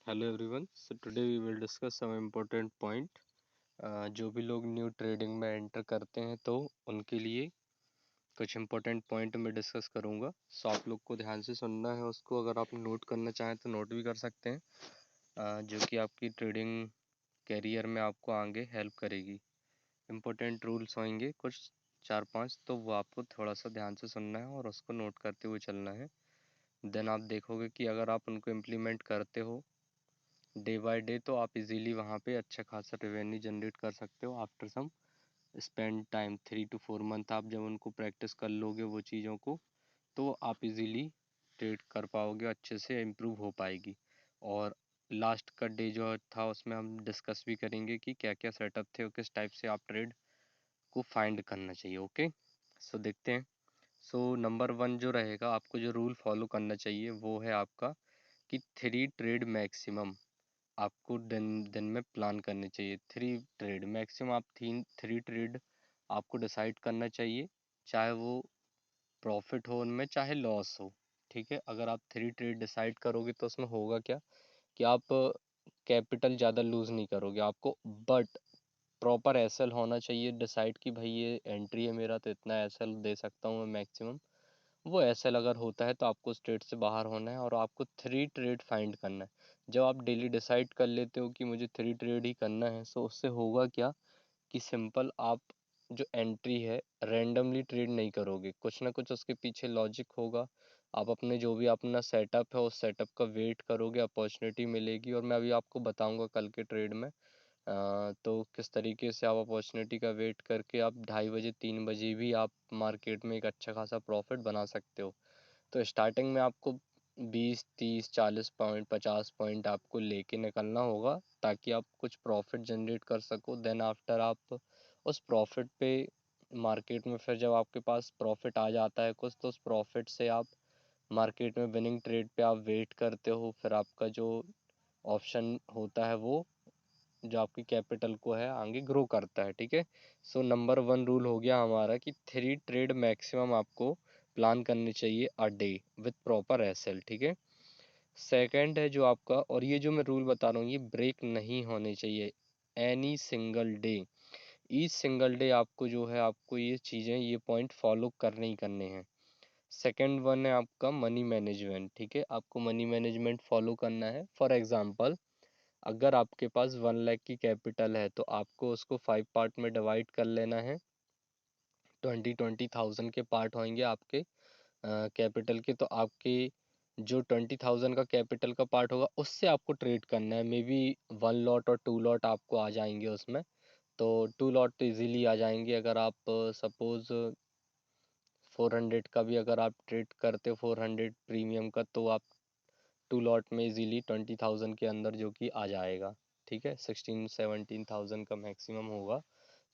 Hello everyone. So today we will discuss some important point. जो भी लोग new trading में एंटर करते हैं तो उनके लिए कुछ इम्पोर्टेंट पॉइंट मैं डिस्कस करूंगा। सो आप लोग को ध्यान से सुनना है उसको। अगर आप नोट करना चाहें तो नोट भी कर सकते हैं, जो कि आपकी ट्रेडिंग कैरियर में आपको आगे हेल्प करेगी। इम्पोर्टेंट रूल्स होंगे कुछ 4-5, तो वो आपको थोड़ा सा ध्यान से सुनना है और उसको नोट करते हुए चलना है। देन आप देखोगे कि अगर आप उनको इम्प्लीमेंट करते हो डे बाय डे तो आप इजीली वहाँ पे अच्छा खासा रेवेन्यू जनरेट कर सकते हो। After some spend time 3 to 4 month, आप जब उनको प्रैक्टिस कर लोगे वो चीज़ों को, तो आप इजीली ट्रेड कर पाओगे, अच्छे से इम्प्रूव हो पाएगी। और लास्ट का डे जो था उसमें हम डिस्कस भी करेंगे कि क्या क्या सेटअप थे और किस टाइप से आप ट्रेड को फाइंड करना चाहिए। ओके, सो देखते हैं। सो नंबर 1 जो रहेगा, आपको जो रूल फॉलो करना चाहिए वो है आपका कि 3 ट्रेड मैक्सिमम आपको दिन दिन में प्लान करनी चाहिए। 3 ट्रेड मैक्सिमम, आप 3 ट्रेड आपको डिसाइड करना चाहिए, चाहे वो प्रॉफिट हो उनमें चाहे लॉस हो। ठीक है, अगर आप 3 ट्रेड डिसाइड करोगे तो उसमें होगा क्या कि आप कैपिटल ज़्यादा लूज़ नहीं करोगे आपको, बट प्रॉपर एसएल होना चाहिए डिसाइड कि भाई ये एंट्री है मेरा तो इतना एसएल दे सकता हूँ मैं मैक्सिमम। वो एसएल अगर होता है तो आपको उस ट्रेड से बाहर होना है और आपको 3 ट्रेड फाइंड करना है। जब आप डेली डिसाइड कर लेते हो कि मुझे 3 ट्रेड ही करना है, सो उससे होगा क्या कि सिंपल आप जो एंट्री है रैंडमली ट्रेड नहीं करोगे, कुछ ना कुछ उसके पीछे लॉजिक होगा। आप अपने जो भी अपना सेटअप है उस सेटअप का वेट करोगे, अपॉर्चुनिटी मिलेगी। और मैं अभी आपको बताऊंगा कल के ट्रेड में तो किस तरीके से आप अपॉर्चुनिटी का वेट करके आप 2:30 बजे 3 बजे भी आप मार्केट में एक अच्छा खासा प्रॉफिट बना सकते हो। तो स्टार्टिंग में आपको 20 30 40 पॉइंट 50 पॉइंट आपको लेके निकलना होगा ताकि आप कुछ प्रॉफिट जनरेट कर सको। देन आफ्टर आप उस प्रॉफिट पे मार्केट में, फिर जब आपके पास प्रॉफिट आ जाता है कुछ, तो उस प्रॉफिट से आप मार्केट में विनिंग ट्रेड पे आप वेट करते हो। फिर आपका जो ऑप्शन होता है वो जो आपकी कैपिटल को है आगे ग्रो करता है। ठीक है, सो नंबर 1 रूल हो गया हमारा कि 3 ट्रेड मैक्सिमम आपको प्लान करनी चाहिए a day with proper SL. ठीक है, सेकंड है जो आपका, और ये जो मैं रूल बता रहा हूँ ये ब्रेक नहीं होने चाहिए any single day. Each single day आपको जो है आपको ये चीज़ें ये पॉइंट फॉलो करने ही करने हैं। सेकंड वन है आपका मनी मैनेजमेंट। ठीक है, आपको मनी मैनेजमेंट फॉलो करना है। फॉर एग्जांपल, अगर आपके पास 1 लाख की कैपिटल है तो आपको उसको 5 पार्ट में डिवाइड कर लेना है। 20,000 के पार्ट होंगे आपके कैपिटल के, तो आपके जो 20,000 का कैपिटल का पार्ट होगा उससे आपको ट्रेड करना है। मे बी 1 लॉट और 2 लॉट आपको आ जाएंगे उसमें। तो 2 लॉट तो इजीली आ जाएंगे। अगर आप सपोज 400 का भी अगर आप ट्रेड करते हो 400 प्रीमियम का, तो आप 2 लॉट में इजीली 20,000 के अंदर जो कि आ जाएगा। ठीक है, 16 17,000 का मैक्सिमम होगा।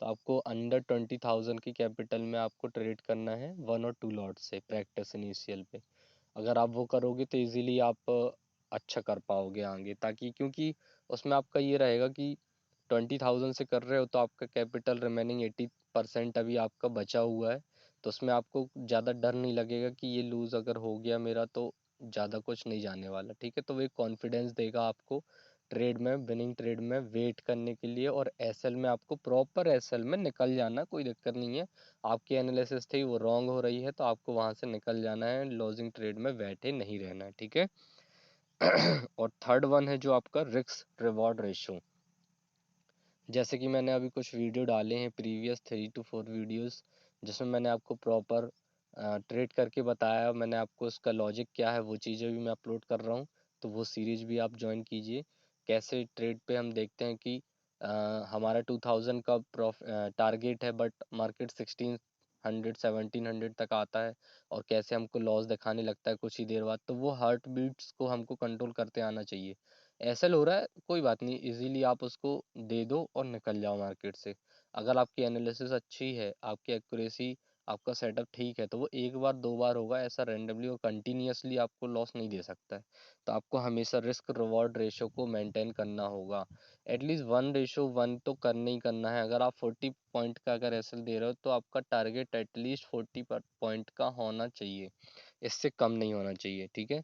तो आपको अंडर 20,000 की कैपिटल में आपको ट्रेड करना है 1 और 2 लॉट से प्रैक्टिस इनिशियल पे। अगर आप वो करोगे तो इजीली आप अच्छा कर पाओगे आगे, ताकि क्योंकि उसमें आपका ये रहेगा कि 20,000 से कर रहे हो तो आपका कैपिटल रिमेनिंग 80% अभी आपका बचा हुआ है। तो उसमें आपको ज़्यादा डर नहीं लगेगा कि ये लूज़ अगर हो गया मेरा तो ज़्यादा कुछ नहीं जाने वाला। ठीक है, तो वो एक कॉन्फिडेंस देगा आपको ट्रेड में, विनिंग ट्रेड में वेट करने के लिए। और एसएल में आपको प्रॉपर एसएल में निकल जाना, कोई दिक्कत नहीं है। आपकी एनालिसिस थी वो रॉन्ग हो रही है तो आपको वहाँ से निकल जाना है, लॉजिंग ट्रेड में बैठे नहीं रहना है। ठीक है और थर्ड वन है जो आपका रिस्क रिवॉर्ड रेशो। जैसे कि मैंने अभी कुछ वीडियो डाले हैं प्रीवियस 3 to 4 वीडियोस, जिसमें मैंने आपको प्रॉपर ट्रेड करके बताया। मैंने आपको उसका लॉजिक क्या है वो चीज़ें भी मैं अपलोड कर रहा हूँ, तो वो सीरीज भी आप ज्वाइन कीजिए। कैसे ट्रेड पे हम देखते हैं कि हमारा 2000 का टारगेट है बट मार्केट 1600 1700 तक आता है, और कैसे हमको लॉस दिखाने लगता है कुछ ही देर बाद। तो वो हार्ट बीट्स को हमको कंट्रोल करते आना चाहिए। एसएल हो रहा है कोई बात नहीं, इजीली आप उसको दे दो और निकल जाओ मार्केट से। अगर आपकी एनालिसिस अच्छी है, आपकी एक्यूरेसी, आपका सेटअप ठीक है, तो वो एक बार दो बार होगा, ऐसा रैंडमली और कंटिन्यूअसली आपको लॉस नहीं दे सकता है। तो आपको हमेशा रिस्क रिवॉर्ड रेशो को मेंटेन करना होगा। एटलीस्ट 1:1 तो करना ही करना है। अगर आप 40 पॉइंट का अगर एसएल दे रहे हो तो आपका टारगेट एटलीस्ट 40 पॉइंट का होना चाहिए, इससे कम नहीं होना चाहिए। ठीक है,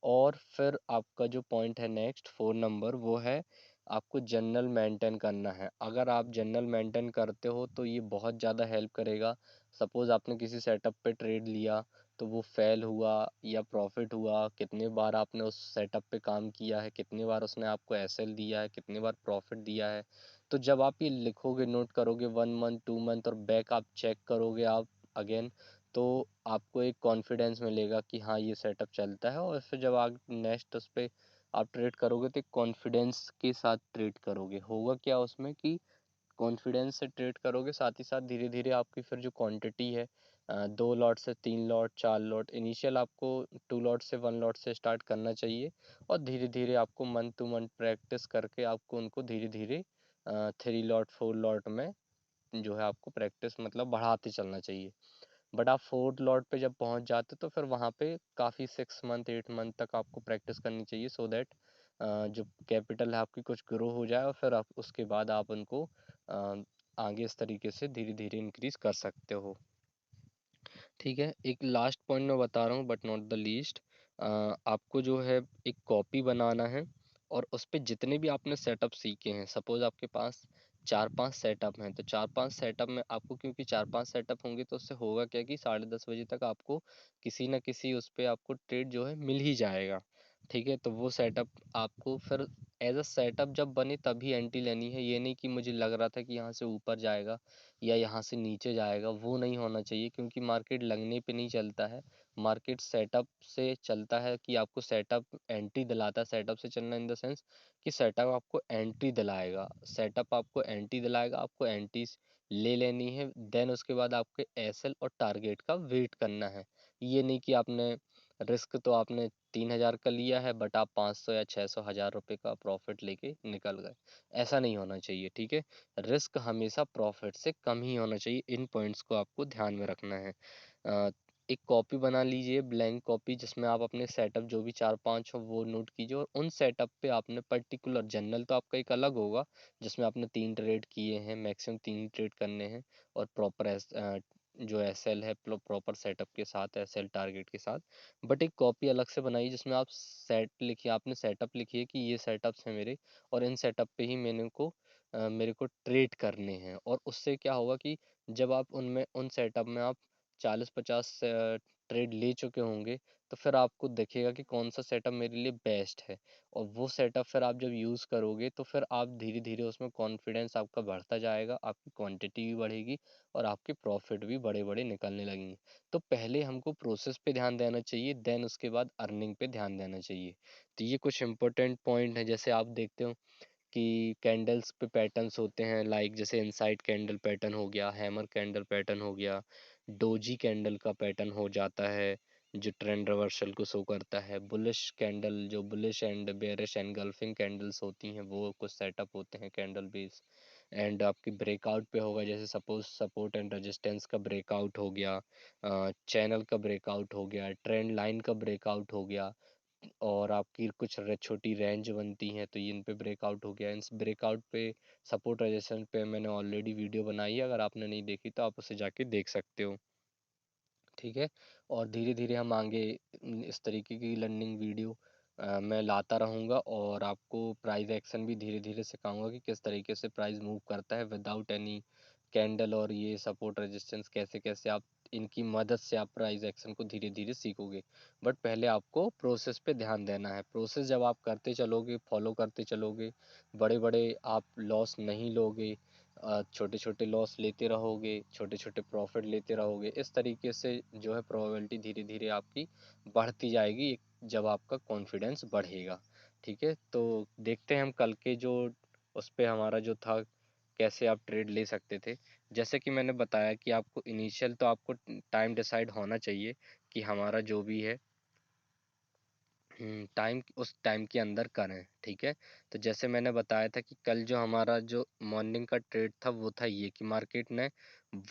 और फिर आपका जो पॉइंट है नेक्स्ट 4 नंबर, वो है आपको जनरल मेंटेन करना है। अगर आप जनरल मेंटेन करते हो तो ये बहुत ज़्यादा हेल्प करेगा। सपोज़ आपने किसी सेटअप पे ट्रेड लिया, तो वो फेल हुआ या प्रॉफिट हुआ, कितने बार आपने उस सेटअप पे काम किया है, कितनी बार उसने आपको एसएल दिया है, कितनी बार प्रॉफिट दिया है। तो जब आप ये लिखोगे, नोट करोगे 1 मंथ 2 मंथ और बैक आप चेक करोगे आप अगेन, तो आपको एक कॉन्फिडेंस मिलेगा कि हाँ ये सेटअप चलता है। और फिर जब आप नेक्स्ट उस पर आप ट्रेड करोगे तो एक कॉन्फिडेंस के साथ ट्रेड करोगे। होगा क्या उसमें कि कॉन्फिडेंस से ट्रेड करोगे, साथ ही साथ धीरे धीरे आपकी फिर जो क्वांटिटी है 2 लॉट से 3 लॉट 4 लॉट, इनिशियल आपको 2 लॉट से 1 लॉट से स्टार्ट करना चाहिए। और धीरे धीरे आपको मंथ टू मंथ प्रैक्टिस करके आपको उनको धीरे धीरे 3 लॉट 4 लॉट में जो है आपको प्रैक्टिस मतलब बढ़ाते चलना चाहिए। बट आप 4 लॉट पे जब पहुंच जाते तो फिर वहाँ पे काफ़ी 6 मंथ 8 मंथ तक आपको प्रैक्टिस करनी चाहिए, सो दैट जो कैपिटल है आपकी कुछ ग्रो हो जाए और फिर आप उसके बाद आप उनको आगे इस तरीके से धीरे धीरे इंक्रीज कर सकते हो। ठीक है, एक लास्ट पॉइंट मैं बता रहा हूँ बट नॉट द लीस्ट। आपको जो है एक कॉपी बनाना है और उस पे जितने भी आपने सेटअप सीखे हैं, सपोज आपके पास 4-5 सेटअप हैं, तो 4-5 सेटअप में आपको, क्योंकि 4-5 सेटअप होंगे तो उससे होगा क्या कि 10:30 बजे तक आपको किसी ना किसी उस पे आपको ट्रेड जो है मिल ही जाएगा। ठीक है, तो वो सेटअप आपको फिर एज अ सेटअप जब बने तभी एंट्री लेनी है। ये नहीं कि मुझे लग रहा था कि यहाँ से ऊपर जाएगा या यहाँ से नीचे जाएगा, वो नहीं होना चाहिए, क्योंकि मार्केट लगने पे नहीं चलता है। मार्केट सेटअप से चलता है कि आपको सेटअप एंट्री दिलाता है। सेटअप से चलना इन द सेंस कि सेटअप आपको एंट्री दिलाएगा, सेटअप आपको एंट्री दिलाएगा, आपको एंट्रीज ले लेनी है। देन उसके बाद आपके एसएल और टारगेट का वेट करना है। ये नहीं कि आपने रिस्क तो आपने 3,000 का लिया है बट आप 500 या 600 हज़ार रुपये का प्रॉफिट लेके निकल गए, ऐसा नहीं होना चाहिए। ठीक है, रिस्क हमेशा प्रॉफिट से कम ही होना चाहिए। इन पॉइंट्स को आपको ध्यान में रखना है। अ, एक कॉपी बना लीजिए, ब्लैंक कॉपी, जिसमें आप अपने सेटअप जो भी 4-5 हो वो नोट कीजिए और उन सेटअप पे आपने पर्टिकुलर, जनरल तो आपका एक अलग होगा जिसमें आपने 3 ट्रेड किए हैं, मैक्सिमम 3 ट्रेड करने हैं, और प्रॉपर जो एसएल है प्रॉपर सेटअप के साथ, एसएल टारगेट के साथ। बट एक कॉपी अलग से बनाइए जिसमें आप सेट लिखिए, आपने सेटअप लिखिए कि ये सेटअप्स हैं मेरे, और इन सेटअप पे ही मेरे को ट्रेड करने हैं। और उससे क्या होगा कि जब आप उनमें उन सेटअप में आप 40-50 ट्रेड ले चुके होंगे, तो फिर आपको दिखेगा कि कौन सा सेटअप मेरे लिए बेस्ट है। और वो सेटअप फिर आप जब यूज़ करोगे तो फिर आप धीरे धीरे उसमें कॉन्फिडेंस आपका बढ़ता जाएगा, आपकी क्वांटिटी भी बढ़ेगी और आपके प्रॉफिट भी बड़े बड़े निकलने लगेंगे। तो पहले हमको प्रोसेस पे ध्यान देना चाहिए, देन उसके बाद अर्निंग पे ध्यान देना चाहिए। तो ये कुछ इंपॉर्टेंट पॉइंट है। जैसे आप देखते हो कि कैंडल्स पे पैटर्न्स होते हैं, लाइक जैसे इनसाइड कैंडल पैटर्न हो गया, हैमर कैंडल पैटर्न हो गया, डोजी कैंडल का पैटर्न हो जाता है जो ट्रेंड रिवर्सल को शो करता है, बुलिश कैंडल जो bullish and bearish engulfing candles होती हैं वो कुछ सेटअप होते हैं कैंडल बेस। एंड आपकी ब्रेकआउट पे होगा, जैसे सपोज सपोर्ट एंड रेजिस्टेंस का ब्रेकआउट हो गया, चैनल का ब्रेकआउट हो गया, ट्रेंड लाइन का ब्रेकआउट हो गया, और आपकी कुछ छोटी रेंज बनती हैं तो इन पे ब्रेकआउट हो गया। इन ब्रेकआउट पे सपोर्ट रेजिस्टेंस पे मैंने ऑलरेडी वीडियो बनाई है, अगर आपने नहीं देखी तो आप उसे जाके देख सकते हो। ठीक है, और धीरे धीरे हम आगे इस तरीके की लर्निंग वीडियो मैं लाता रहूँगा, और आपको प्राइस एक्शन भी धीरे धीरे सिखाऊंगा कि किस तरीके से प्राइस मूव करता है विदाउट एनी कैंडल, और ये सपोर्ट रेजिस्टेंस कैसे कैसे आप इनकी मदद से आप प्राइस एक्शन को धीरे धीरे सीखोगे। बट पहले आपको प्रोसेस पे ध्यान देना है। प्रोसेस जब आप करते चलोगे, फॉलो करते चलोगे, बड़े बड़े आप लॉस नहीं लोगे, छोटे छोटे लॉस लेते रहोगे, छोटे छोटे प्रॉफिट लेते रहोगे, इस तरीके से जो है प्रोबेबिलिटी धीरे धीरे आपकी बढ़ती जाएगी जब आपका कॉन्फिडेंस बढ़ेगा। ठीक है, तो देखते हैं हम कल के जो उस पे हमारा जो था कैसे आप ट्रेड ले सकते थे। जैसे कि मैंने बताया कि आपको इनिशियल तो आपको टाइम डिसाइड होना चाहिए कि हमारा जो भी है टाइम उस टाइम के अंदर करें। ठीक है, तो जैसे मैंने बताया था कि कल जो हमारा जो मॉर्निंग का ट्रेड था वो था ये कि मार्केट ने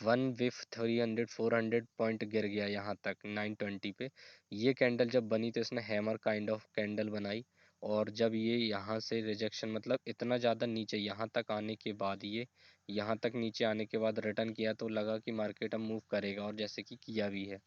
1 विफ 300 400 पॉइंट गिर गया यहाँ तक 920 पे। ये कैंडल जब बनी तो इसने हैमर काइंड ऑफ कैंडल बनाई, और जब ये यहाँ से रिजेक्शन मतलब इतना ज़्यादा नीचे यहाँ तक आने के बाद, ये यहाँ तक नीचे आने के बाद रिटर्न किया तो लगा कि मार्केट अब मूव करेगा, और जैसे कि किया भी है।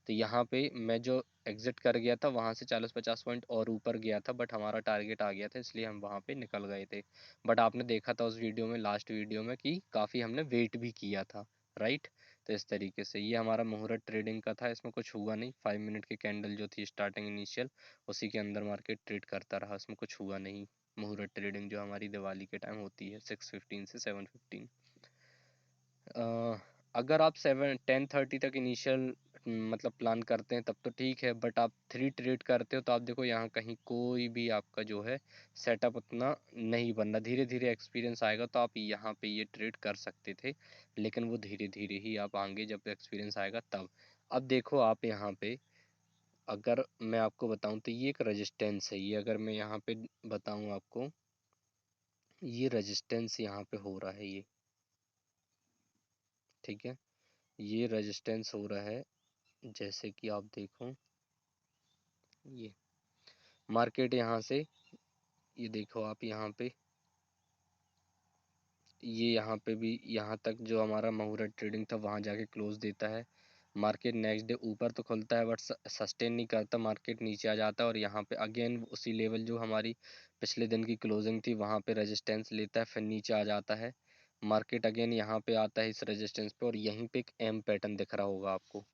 तो तो यहाँ पे मैं जो एग्जिट कर गया था वहाँ से 40-50 पॉइंट और ऊपर गया था, बट हमारा टारगेट आ गया था इसलिए हम वहाँ पे निकल गए थे। बट आपने देखा था उस वीडियो में, लास्ट वीडियो में, कि काफ़ी हमने वेट भी किया था, राइट। तो इस तरीके से ये हमारा मुहूर्त ट्रेडिंग का था, इसमें कुछ हुआ नहीं। 5 मिनट की कैंडल जो थी स्टार्टिंग इनिशियल, उसी के अंदर मार्केट ट्रेड करता रहा, इसमें कुछ हुआ नहीं। मुहूर्त ट्रेडिंग जो हमारी दिवाली के टाइम होती है 6:15 से 7:15। अगर आप 10:30 तक इनिशियल मतलब प्लान करते हैं तब तो ठीक है, बट आप 3 ट्रेड करते हो तो आप देखो यहाँ कहीं कोई भी आपका जो है सेटअप उतना नहीं बनना। धीरे धीरे एक्सपीरियंस आएगा तो आप यहाँ पे ये ट्रेड कर सकते थे, लेकिन वो धीरे धीरे ही आप आएंगे जब एक्सपीरियंस आएगा तब। अब देखो आप यहाँ पे, अगर मैं आपको बताऊं तो ये एक रेजिस्टेंस है, ये अगर मैं यहाँ पे बताऊं आपको, ये रेजिस्टेंस यहाँ पे हो रहा है ये, ठीक है। ये रेजिस्टेंस हो रहा है, जैसे कि आप देखो ये मार्केट यहाँ से, ये देखो आप यहाँ पे, ये यहाँ पे भी यहाँ तक जो हमारा मुहूर्त ट्रेडिंग था वहाँ जाके क्लोज देता है। मार्केट नेक्स्ट डे ऊपर तो खुलता है बट सस्टेन नहीं करता, मार्केट नीचे आ जाता है और यहाँ पे अगेन उसी लेवल जो हमारी पिछले दिन की क्लोजिंग थी वहाँ पे रेजिस्टेंस लेता है, फिर नीचे आ जाता है। मार्केट अगेन यहाँ पे आता है इस रेजिस्टेंस पे, और यहीं पे एक एम पैटर्न दिख रहा होगा आपको।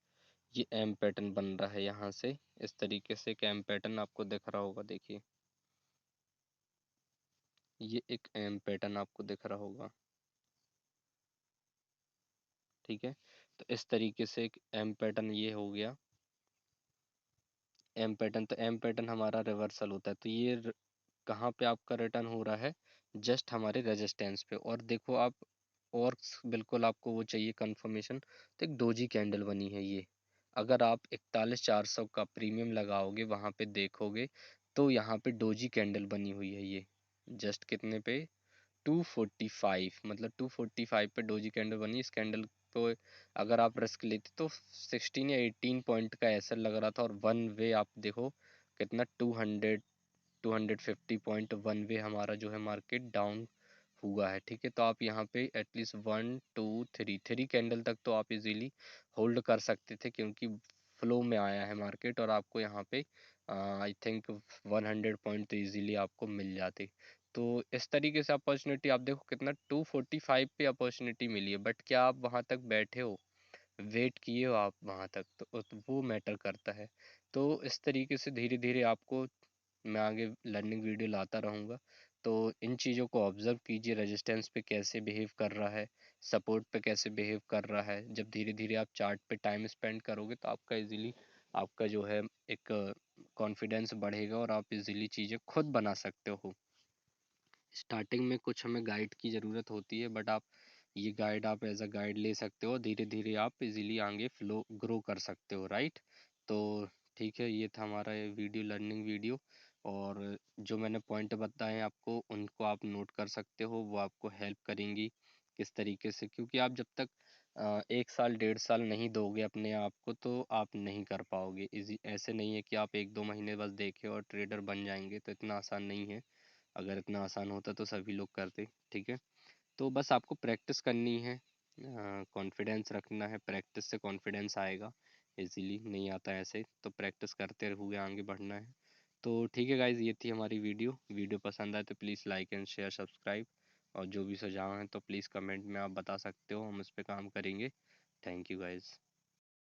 ये एम पैटर्न बन रहा है यहाँ से, इस तरीके से एक एम पैटर्न आपको दिख रहा होगा, देखिए ये एक एम पैटर्न आपको दिख रहा होगा, ठीक है। तो इस तरीके से एक एम पैटर्न ये हो गया, एम पैटर्न। तो एम पैटर्न हमारा रिवर्सल होता है, तो ये कहाँ पे आपका रिटर्न हो रहा है, जस्ट हमारे रेजिस्टेंस पे। और देखो आप, और बिल्कुल आपको वो चाहिए कंफर्मेशन, तो एक डोजी कैंडल बनी है ये। अगर आप 41,400 का प्रीमियम लगाओगे वहां पे देखोगे तो यहाँ पे डोजी कैंडल बनी हुई है ये, जस्ट कितने पे, 245, मतलब 245 पे डोजी कैंडल बनी। इस कैंडल को अगर आप रिस्क लेते तो 16 या 18 पॉइंट का ऐसा लग रहा था, और वन वे आप देखो कितना, 250 पॉइंट वन वे हमारा जो है मार्केट डाउन हुआ है, ठीक है। तो आप यहाँ पे एटलीस्ट 1 2 3 कैंडल तक तो आप इजीली होल्ड कर सकते थे, क्योंकि फ्लो में आया है मार्केट, और आपको यहाँ पे आई थिंक 100 पॉइंट तो इजीली आपको मिल जाते। तो इस तरीके से अपॉर्चुनिटी आप देखो कितना, 245 पे अपॉर्चुनिटी मिली है, बट क्या आप वहाँ तक बैठे हो, वेट किए हो आप वहाँ तक, तो वो मैटर करता है। तो इस तरीके से धीरे धीरे आपको मैं आगे लर्निंग वीडियो लाता रहूँगा। तो इन चीज़ों को ऑब्जर्व कीजिए, रेजिस्टेंस पे कैसे बिहेव कर रहा है, सपोर्ट पे कैसे बिहेव कर रहा है। जब धीरे धीरे आप चार्ट पे टाइम स्पेंड करोगे तो आपका इजीली आपका जो है एक कॉन्फिडेंस बढ़ेगा, और आप इजीली चीज़ें खुद बना सकते हो। स्टार्टिंग में कुछ हमें गाइड की ज़रूरत होती है, बट आप ये गाइड आप एज अ गाइड ले सकते हो, धीरे धीरे आप इजीली आगे फ्लो ग्रो कर सकते हो, राइट। तो ठीक है, ये था हमारा ये वीडियो, लर्निंग वीडियो। और जो मैंने पॉइंट बताए आपको उनको आप नोट कर सकते हो, वो आपको हेल्प करेंगी किस तरीके से, क्योंकि आप जब तक 1 साल 1.5 साल नहीं दोगे अपने आप को तो आप नहीं कर पाओगे। इजी ऐसे नहीं है कि आप 1 2 महीने बस देखे और ट्रेडर बन जाएंगे, तो इतना आसान नहीं है। अगर इतना आसान होता तो सभी लोग करते, ठीक है। तो बस आपको प्रैक्टिस करनी है, कॉन्फिडेंस रखना है, प्रैक्टिस से कॉन्फिडेंस आएगा, इजीली नहीं आता है ऐसे, तो प्रैक्टिस करते हुए आगे बढ़ना है। तो ठीक है गाइज, ये थी हमारी वीडियो। वीडियो पसंद आए तो please like and share subscribe, और जो भी सुझाव हैं तो प्लीज़ कमेंट में आप बता सकते हो, हम उस पर काम करेंगे। Thank you guys.